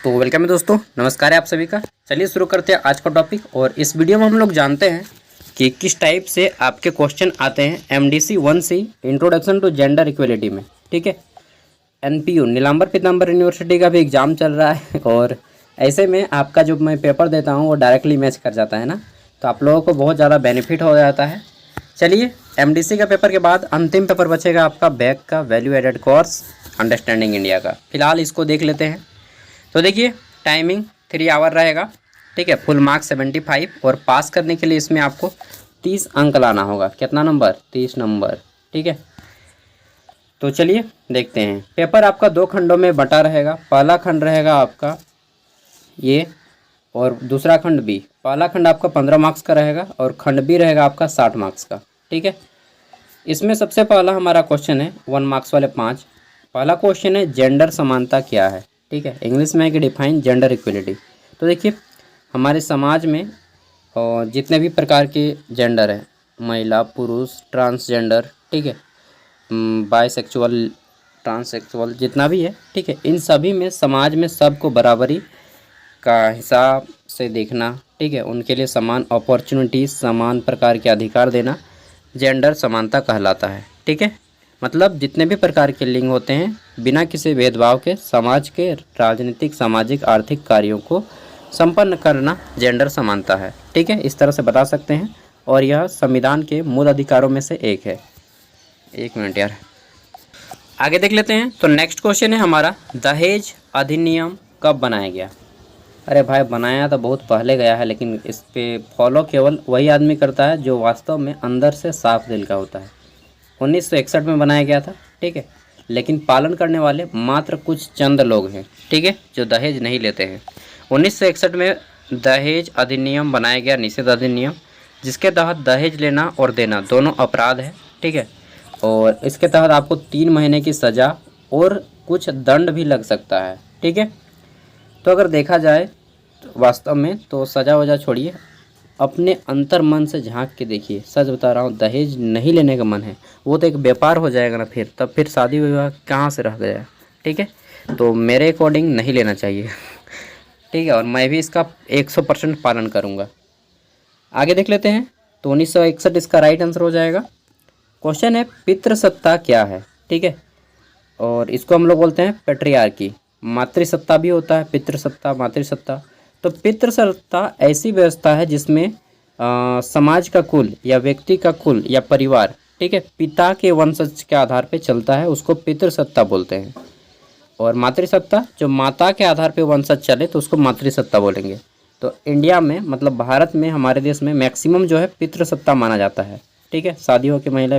तो वेलकम है दोस्तों, नमस्कार है आप सभी का। चलिए शुरू करते हैं आज का टॉपिक। और इस वीडियो में हम लोग जानते हैं कि किस टाइप से आपके क्वेश्चन आते हैं MDC 1C introduction to gender equality में। ठीक है, NPU नीलांबर पीतांबर यूनिवर्सिटी का भी एग्ज़ाम चल रहा है और ऐसे में आपका जो मैं पेपर देता हूँ वो डायरेक्टली मैच कर जाता है ना, तो आप लोगों को बहुत ज़्यादा बेनिफिट हो जाता है। चलिए, MDC का पेपर के बाद अंतिम पेपर बचेगा आपका बैक का value added course understanding India का। फिलहाल इसको देख लेते हैं। तो देखिए, टाइमिंग 3 आवर रहेगा। ठीक है, फुल मार्क्स 75 और पास करने के लिए इसमें आपको 30 अंक लाना होगा। कितना नंबर? 30 नंबर। ठीक है, तो चलिए देखते हैं। पेपर आपका 2 खंडों में बटा रहेगा। पहला खंड रहेगा आपका ये और दूसरा खंड भी। पहला खंड आपका 15 मार्क्स का रहेगा और खंड भी रहेगा आपका 60 मार्क्स का। ठीक है, इसमें सबसे पहला हमारा क्वेश्चन है 1 मार्क्स वाले 5। पहला क्वेश्चन है जेंडर समानता क्या है। ठीक है, इंग्लिश में है कि डिफाइन जेंडर इक्वलिटी। तो देखिए, हमारे समाज में जितने भी प्रकार के जेंडर हैं, महिला, पुरुष, ट्रांसजेंडर, ठीक है, बाइसेक्सुअल, ट्रांससेक्सुअल, जितना भी है, ठीक है, इन सभी में समाज में सबको बराबरी का हिसाब से देखना, ठीक है, उनके लिए समान अपॉर्चुनिटी, समान प्रकार के अधिकार देना जेंडर समानता कहलाता है। ठीक है, मतलब जितने भी प्रकार के लिंग होते हैं बिना किसी भेदभाव के समाज के राजनीतिक, सामाजिक, आर्थिक कार्यों को संपन्न करना जेंडर समानता है। ठीक है, इस तरह से बता सकते हैं और यह संविधान के मूल अधिकारों में से एक है। एक मिनट यार, आगे देख लेते हैं। तो नेक्स्ट क्वेश्चन है हमारा, दहेज अधिनियम कब बनाया गया। अरे भाई, बनाया तो बहुत पहले गया है, लेकिन इस पे फॉलो केवल वही आदमी करता है जो वास्तव में अंदर से साफ दिल का होता है। 1961 में बनाया गया था। ठीक है, लेकिन पालन करने वाले मात्र कुछ चंद लोग हैं, ठीक है, जो दहेज नहीं लेते हैं। 1961 में दहेज अधिनियम बनाया गया, निषेध अधिनियम, जिसके तहत दहेज लेना और देना दोनों अपराध है। ठीक है, और इसके तहत आपको 3 महीने की सज़ा और कुछ दंड भी लग सकता है। ठीक है, तो अगर देखा जाए तो वास्तव में तो सज़ा वजह छोड़िए, अपने अंतर मन से झांक के देखिए। सच बता रहा हूँ, दहेज नहीं लेने का मन है वो तो एक व्यापार हो जाएगा ना, फिर शादी विवाह कहाँ से रह गया। ठीक है, तो मेरे अकॉर्डिंग नहीं लेना चाहिए। ठीक है, और मैं भी इसका 100% पालन करूँगा। आगे देख लेते हैं। तो 1961 इसका राइट आंसर हो जाएगा। क्वेश्चन है, पितृसत्ता क्या है। ठीक है, और इसको हम लोग बोलते हैं पैट्रियार्की। मातृसत्ता भी होता है, पितृसत्ता, मातृसत्ता। तो पितृसत्ता ऐसी व्यवस्था है जिसमें समाज का कुल या व्यक्ति का कुल या परिवार, ठीक है, पिता के वंशज के आधार पे चलता है, उसको पितृसत्ता बोलते हैं। और मातृसत्ता, जो माता के आधार पे वंशज चले तो उसको मातृसत्ता बोलेंगे। तो इंडिया में, मतलब भारत में, हमारे देश में मैक्सिमम जो है पितृसत्ता माना जाता है। ठीक है, शादी हो के महिला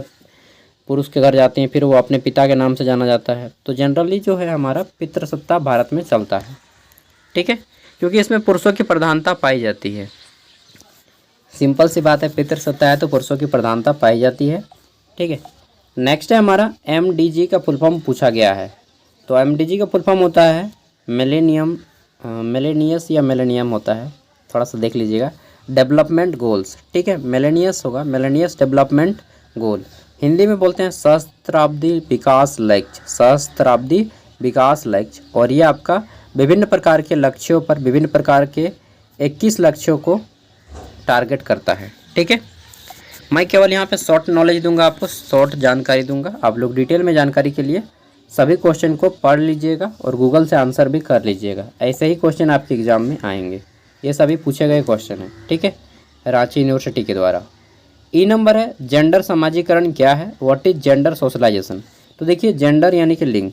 पुरुष के घर जाती हैं, फिर वो अपने पिता के नाम से जाना जाता है। तो जनरली जो है हमारा पितृसत्ता भारत में चलता है। ठीक है, क्योंकि इसमें पुरुषों की प्रधानता पाई जाती है। सिंपल सी बात है, पितृसत्ता है तो पुरुषों की प्रधानता पाई जाती है। ठीक है, नेक्स्ट है हमारा MDG का फुल फॉर्म पूछा गया है। तो MDG का फुल फॉर्म होता है मिलेनियम, मिलेनियस या मिलेनियम होता है, थोड़ा सा देख लीजिएगा, डेवलपमेंट गोल्स। ठीक है, मिलेनियस होगा, मिलेनियस डेवलपमेंट गोल। हिंदी में बोलते हैं सहस्त्राब्दी विकास लक्ष्य, सहस्त्राब्दी विकास लक्ष्य। और ये आपका विभिन्न प्रकार के लक्ष्यों पर, विभिन्न प्रकार के 21 लक्ष्यों को टारगेट करता है। ठीक है, मैं केवल यहाँ पे शॉर्ट नॉलेज दूंगा, आपको शॉर्ट जानकारी दूंगा। आप लोग डिटेल में जानकारी के लिए सभी क्वेश्चन को पढ़ लीजिएगा और गूगल से आंसर भी कर लीजिएगा। ऐसे ही क्वेश्चन आपके एग्जाम में आएंगे, ये सभी पूछे गए क्वेश्चन हैं। ठीक है, रांची यूनिवर्सिटी के द्वारा। ई नंबर है, जेंडर समाजीकरण क्या है, व्हाट इज जेंडर सोशलाइजेशन। तो देखिए, जेंडर यानी कि लिंग।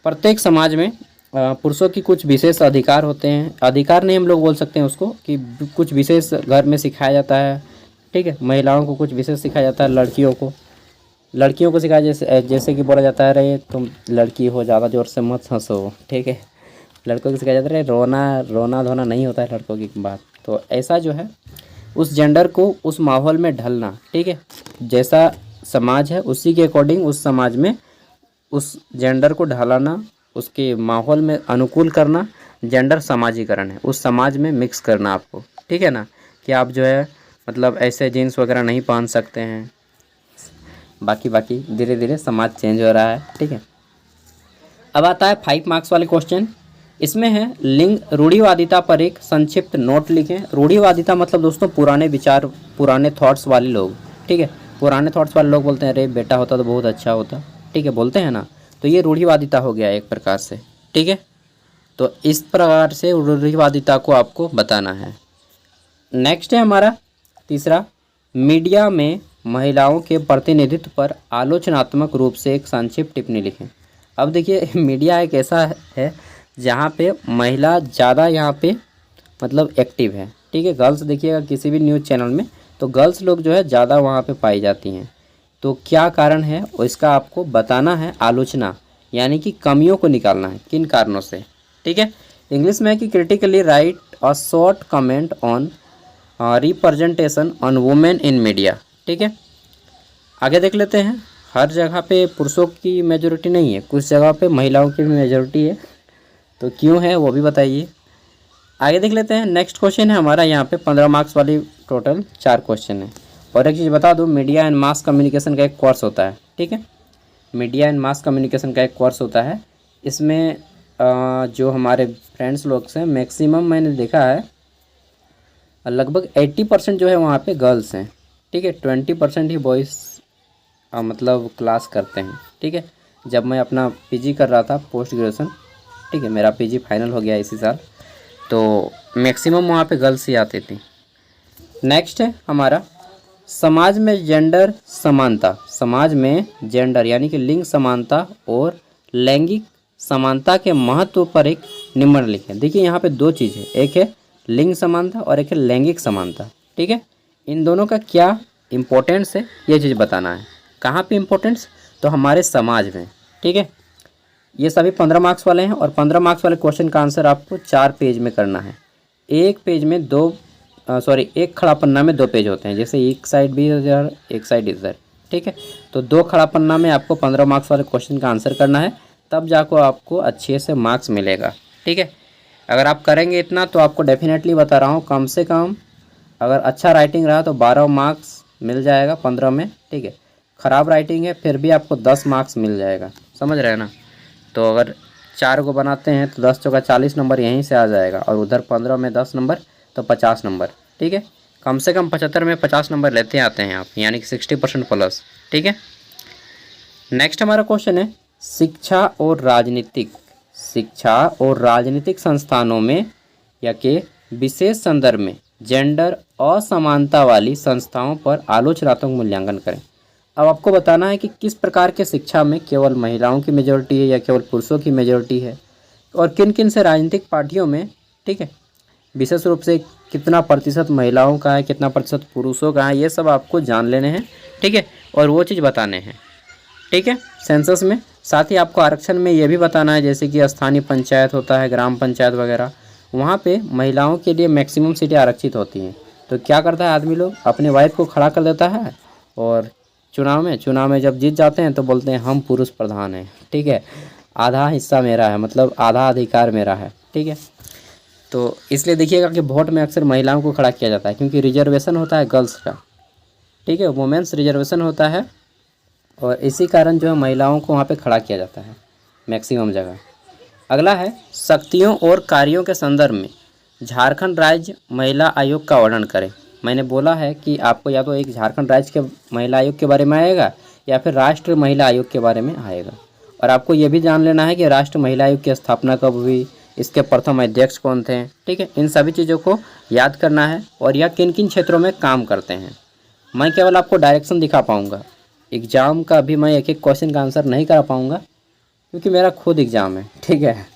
प्रत्येक समाज में पुरुषों की कुछ विशेष अधिकार होते हैं, अधिकार नहीं हम लोग बोल सकते हैं उसको, कि कुछ विशेष घर में सिखाया जाता है। ठीक है, महिलाओं को कुछ विशेष सिखाया जाता है, लड़कियों को सिखाया, जैसे कि बोला जाता है, अरे तुम लड़की हो, ज़्यादा ज़ोर से मत हंसो। ठीक है, लड़कों को सिखाया जाता है, रोना धोना नहीं होता है लड़कों की बात। तो ऐसा जो है, उस जेंडर को उस माहौल में ढलना। ठीक है, जैसा समाज है उसी के अकॉर्डिंग उस समाज में उस जेंडर को ढलाना, उसके माहौल में अनुकूल करना, जेंडर समाजीकरण है। उस समाज में मिक्स करना आपको। ठीक है ना, कि आप जो है मतलब ऐसे जीन्स वगैरह नहीं पहन सकते हैं। बाकी धीरे धीरे समाज चेंज हो रहा है। ठीक है, अब आता है 5 मार्क्स वाले क्वेश्चन। इसमें है लिंग रूढ़िवादिता पर एक संक्षिप्त नोट लिखें। रूढ़िवादिता मतलब दोस्तों पुराने विचार, पुराने थॉट्स वाले लोग, ठीक है। पुराने थॉट्स वाले लोग बोलते हैं अरे बेटा होता तो बहुत अच्छा होता, ठीक है, बोलते हैं ना। तो ये रूढ़िवादिता हो गया एक प्रकार से, ठीक है। तो इस प्रकार से रूढ़िवादिता को आपको बताना है। नेक्स्ट है हमारा तीसरा, मीडिया में महिलाओं के प्रतिनिधित्व पर आलोचनात्मक रूप से एक संक्षिप्त टिप्पणी लिखें। अब देखिए मीडिया एक ऐसा है जहाँ पे महिला ज़्यादा यहाँ पे मतलब एक्टिव है, ठीक है। गर्ल्स देखिएगा किसी भी न्यूज़ चैनल में तो गर्ल्स लोग जो है ज़्यादा वहाँ पे पाई जाती हैं। तो क्या कारण है और इसका आपको बताना है, आलोचना यानी कि कमियों को निकालना है किन कारणों से, ठीक है। इंग्लिश में है कि critically right a short comment on representation on women in media, ठीक है। आगे देख लेते हैं। हर जगह पे पुरुषों की मेजोरिटी नहीं है, कुछ जगह पे महिलाओं की भी मेजोरिटी है, तो क्यों है वो भी बताइए। आगे देख लेते हैं। नेक्स्ट क्वेश्चन है हमारा यहाँ पे 15 मार्क्स वाली टोटल 4 क्वेश्चन है। और एक चीज़ बता दूँ, मीडिया एंड मास कम्युनिकेशन का एक कोर्स होता है, ठीक है। मीडिया एंड मास कम्युनिकेशन का एक कोर्स होता है। इसमें जो हमारे फ्रेंड्स लोग हैं मैक्सिमम मैंने देखा है लगभग 80% जो है वहाँ पे गर्ल्स हैं, ठीक है। 20% ही बॉयज़ मतलब क्लास करते हैं, ठीक है। जब मैं अपना पीजी कर रहा था पोस्ट ग्रेजुएशन, ठीक है, मेरा पीजी फाइनल हो गया इसी साल, तो मैक्सिमम वहाँ पे गर्ल्स ही आती थी। नेक्स्ट है हमारा समाज में जेंडर समानता। समाज में जेंडर यानी कि लिंग समानता और लैंगिक समानता के महत्व पर एक निबंध लिखें। देखिए यहाँ पे दो चीज़ है, एक है लिंग समानता और एक है लैंगिक समानता, ठीक है। इन दोनों का क्या इम्पोर्टेंस है ये चीज़ बताना है। कहाँ पे इम्पोर्टेंस? तो हमारे समाज में, ठीक है। ये सभी 15 मार्क्स वाले हैं और 15 मार्क्स वाले क्वेश्चन का आंसर आपको 4 पेज में करना है। एक पेज में एक खड़ा पन्ना में 2 पेज होते हैं, जैसे एक साइड भी इधर एक साइड इधर, ठीक है। तो 2 खड़ा पन्ना में आपको 15 मार्क्स वाले क्वेश्चन का आंसर करना है, तब जाकर आपको अच्छे से मार्क्स मिलेगा, ठीक है। अगर आप करेंगे इतना तो आपको डेफिनेटली बता रहा हूँ कम से कम अगर अच्छा राइटिंग रहा तो 12 मार्क्स मिल जाएगा 15 में, ठीक है। ख़राब राइटिंग है फिर भी आपको 10 मार्क्स मिल जाएगा, समझ रहे हैं ना। तो अगर 4 को बनाते हैं तो 10 चौका 40 नंबर यहीं से आ जाएगा और उधर 15 में 10 नंबर तो 50 नंबर, ठीक है। कम से कम 75 में 50 नंबर लेते आते हैं आप, यानी कि 60% प्लस, ठीक है। नेक्स्ट हमारा क्वेश्चन है शिक्षा और राजनीतिक संस्थानों में या के विशेष संदर्भ में जेंडर असमानता वाली संस्थाओं पर आलोचनात्मक मूल्यांकन करें। अब आपको बताना है कि किस प्रकार के शिक्षा में केवल महिलाओं की मेजॉरिटी है या केवल पुरुषों की मेजॉरिटी है और किन किन से राजनीतिक पार्टियों में, ठीक है, विशेष रूप से कितना प्रतिशत महिलाओं का है, कितना प्रतिशत पुरुषों का है, ये सब आपको जान लेने हैं, ठीक है। और वो चीज़ बताने हैं, ठीक है, सेंसस में। साथ ही आपको आरक्षण में ये भी बताना है, जैसे कि स्थानीय पंचायत होता है, ग्राम पंचायत वगैरह, वहाँ पे महिलाओं के लिए मैक्सिमम सीटें आरक्षित होती हैं। तो क्या करता है आदमी लोग, अपने वाइफ को खड़ा कर देता है और चुनाव में जब जीत जाते हैं तो बोलते हैं हम पुरुष प्रधान हैं, ठीक है, आधा हिस्सा मेरा है, मतलब आधा अधिकार मेरा है, ठीक है। तो इसलिए देखिएगा कि वोट में अक्सर महिलाओं को खड़ा किया जाता है क्योंकि रिजर्वेशन होता है गर्ल्स का, ठीक है, वुमेन्स रिजर्वेशन होता है और इसी कारण जो है महिलाओं को वहाँ पे खड़ा किया जाता है मैक्सिमम जगह। अगला है शक्तियों और कार्यों के संदर्भ में झारखंड राज्य महिला आयोग का वर्णन करें। मैंने बोला है कि आपको या तो एक झारखंड राज्य के महिला आयोग के बारे में आएगा या फिर राष्ट्रीय महिला आयोग के बारे में आएगा। और आपको ये भी जान लेना है कि राष्ट्रीय महिला आयोग की स्थापना कब हुई, इसके प्रथम अध्यक्ष कौन थे, ठीक है। इन सभी चीज़ों को याद करना है और यह किन किन क्षेत्रों में काम करते हैं। मैं केवल आपको डायरेक्शन दिखा पाऊँगा, एग्ज़ाम का भी मैं एक एक क्वेश्चन का आंसर नहीं करा पाऊँगा क्योंकि मेरा खुद एग्ज़ाम है, ठीक है।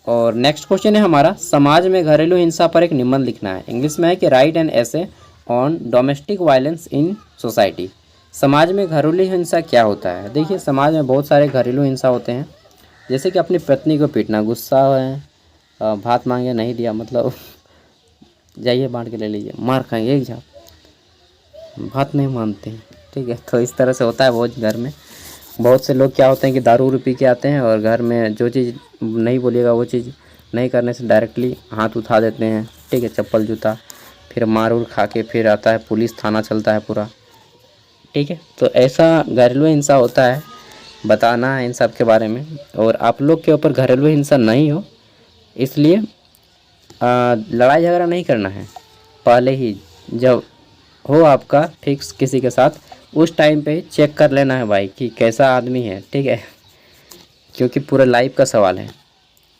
और नेक्स्ट क्वेश्चन है हमारा समाज में घरेलू हिंसा पर एक निबंध लिखना है। इंग्लिश में है कि right an essay on domestic violence in society. समाज में घरेलू हिंसा क्या होता है? देखिए समाज में बहुत सारे घरेलू हिंसा होते हैं, जैसे कि अपनी पत्नी को पीटना, गुस्सा है, भात मांगे नहीं दिया, मतलब जाइए बांट के ले लीजिए, मार खाएंगे एक झाप, बात नहीं मानते हैं, ठीक है। तो इस तरह से होता है बहुत घर में। बहुत से लोग क्या होते हैं कि दारू पी के आते हैं और घर में जो चीज़ नहीं बोलिएगा वो चीज़ नहीं करने से डायरेक्टली हाथ उठा देते हैं, ठीक है, चप्पल जूता, फिर मार उड़ खा के फिर आता है पुलिस थाना चलता है पूरा, ठीक है। तो ऐसा घरेलू हिंसा होता है। बताना है इन सब के बारे में। और आप लोग के ऊपर घरेलू हिंसा नहीं हो, इसलिए लड़ाई झगड़ा नहीं करना है। पहले ही जब हो आपका फिक्स किसी के साथ, उस टाइम पे चेक कर लेना है भाई कि कैसा आदमी है, ठीक है, क्योंकि पूरा लाइफ का सवाल है।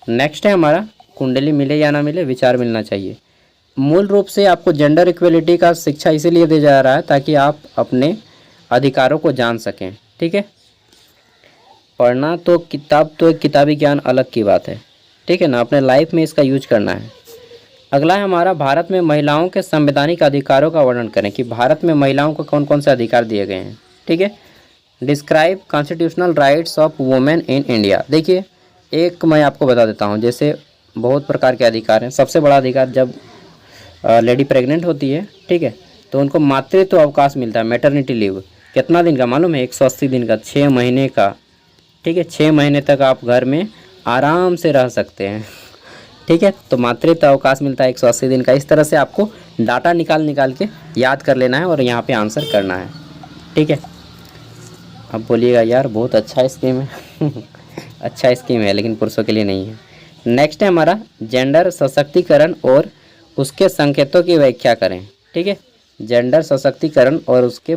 नेक्स्ट है हमारा कुंडली मिले या ना मिले, विचार मिलना चाहिए। मूल रूप से आपको जेंडर इक्वलिटी का शिक्षा इसीलिए दिया जा रहा है ताकि आप अपने अधिकारों को जान सकें, ठीक है। पढ़ना तो एक किताबी ज्ञान अलग की बात है, ठीक है ना, अपने लाइफ में इसका यूज करना है। अगला है हमारा भारत में महिलाओं के संवैधानिक अधिकारों का वर्णन करें कि भारत में महिलाओं को कौन कौन से अधिकार दिए गए हैं, ठीक है। Describe constitutional rights of women in India. देखिए, एक मैं आपको बता देता हूँ, जैसे बहुत प्रकार के अधिकार हैं। सबसे बड़ा अधिकार, जब लेडी प्रेग्नेंट होती है, ठीक है, तो उनको मातृत्व अवकाश मिलता है, मैटरनिटी लीव। कितना दिन का मालूम है? 180 दिन का, 6 महीने का, ठीक है। 6 महीने तक आप घर में आराम से रह सकते हैं, ठीक है। तो मातृत्व अवकाश मिलता है 180 दिन का। इस तरह से आपको डाटा निकाल के याद कर लेना है और यहाँ पे आंसर करना है, ठीक है। अब बोलिएगा यार बहुत अच्छा स्कीम है अच्छा स्कीम है, लेकिन पुरुषों के लिए नहीं है। नेक्स्ट है हमारा जेंडर सशक्तिकरण और उसके संकेतों की व्याख्या करें, ठीक है। जेंडर सशक्तिकरण और उसके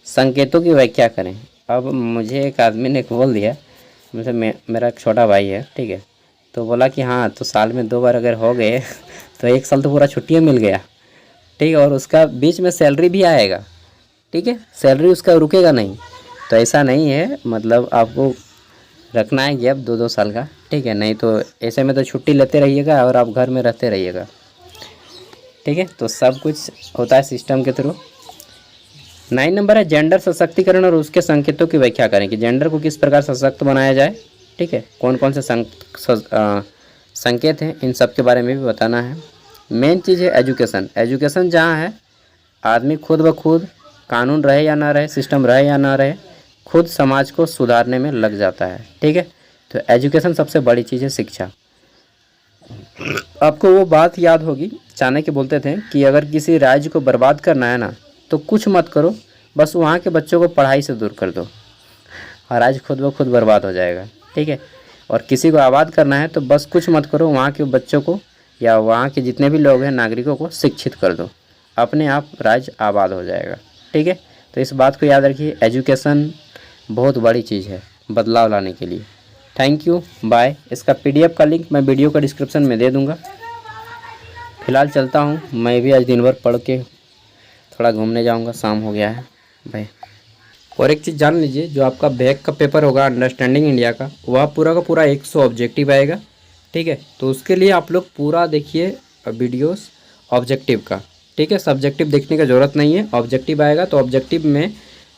संकेतों की व्याख्या करें। अब मुझे एक आदमी ने बोल दिया, मतलब मेरा एक छोटा भाई है, ठीक है, तो बोला कि हाँ, तो साल में 2 बार अगर हो गए तो 1 साल तो पूरा छुट्टियाँ मिल गया, ठीक है, और उसका बीच में सैलरी भी आएगा, ठीक है, सैलरी उसका रुकेगा नहीं। तो ऐसा नहीं है, मतलब आपको रखना है गैप 2-2 साल का, ठीक है, नहीं तो ऐसे में तो छुट्टी लेते रहिएगा और आप घर में रहते रहिएगा, ठीक है। तो सब कुछ होता है सिस्टम के थ्रू। 9 नंबर है जेंडर सशक्तिकरण और उसके संकेतों की व्याख्या करें कि जेंडर को किस प्रकार सशक्त बनाया जाए, ठीक है, कौन कौन से संकेत हैं, इन सब के बारे में भी बताना है। मेन चीज़ है एजुकेशन। एजुकेशन जहाँ है, आदमी खुद ब खुद, कानून रहे या ना रहे, सिस्टम रहे या ना रहे, खुद समाज को सुधारने में लग जाता है, ठीक है। तो एजुकेशन सबसे बड़ी चीज़ है, शिक्षा। आपको वो बात याद होगी, चाणक्य बोलते थे कि अगर किसी राज्य को बर्बाद करना है ना, तो कुछ मत करो, बस वहाँ के बच्चों को पढ़ाई से दूर कर दो और राज्य खुद ब खुद बर्बाद हो जाएगा, ठीक है। और किसी को आबाद करना है तो बस कुछ मत करो, वहाँ के बच्चों को या वहाँ के जितने भी लोग हैं, नागरिकों को शिक्षित कर दो, अपने आप राज्य आबाद हो जाएगा, ठीक है। तो इस बात को याद रखिए, एजुकेशन बहुत बड़ी चीज़ है बदलाव लाने के लिए। Thank you, bye. इसका PDF का लिंक मैं वीडियो का डिस्क्रिप्शन में दे दूँगा। फिलहाल चलता हूँ, मैं भी आज दिन भर पढ़ के थोड़ा घूमने जाऊँगा, शाम हो गया है भाई। और एक चीज़ जान लीजिए, जो आपका बैक का पेपर होगा अंडरस्टैंडिंग इंडिया का, वह पूरा का पूरा 100 ऑब्जेक्टिव आएगा, ठीक है। तो उसके लिए आप लोग पूरा देखिए वीडियोस ऑब्जेक्टिव का, ठीक है। सब्जेक्टिव देखने की ज़रूरत नहीं है, ऑब्जेक्टिव आएगा। तो ऑब्जेक्टिव में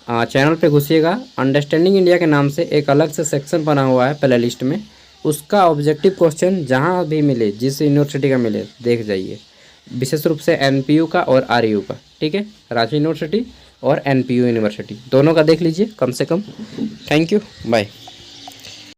चैनल पे घुसिएगा, अंडरस्टैंडिंग इंडिया के नाम से एक अलग से सेक्शन बना हुआ है प्ले लिस्ट में, उसका ऑब्जेक्टिव क्वेश्चन जहाँ भी मिले, जिस यूनिवर्सिटी का मिले, देख जाइए। विशेष रूप से NPU का और RU का, ठीक है, रांची यूनिवर्सिटी और NPU यूनिवर्सिटी, दोनों का देख लीजिए कम से कम। Thank you, bye.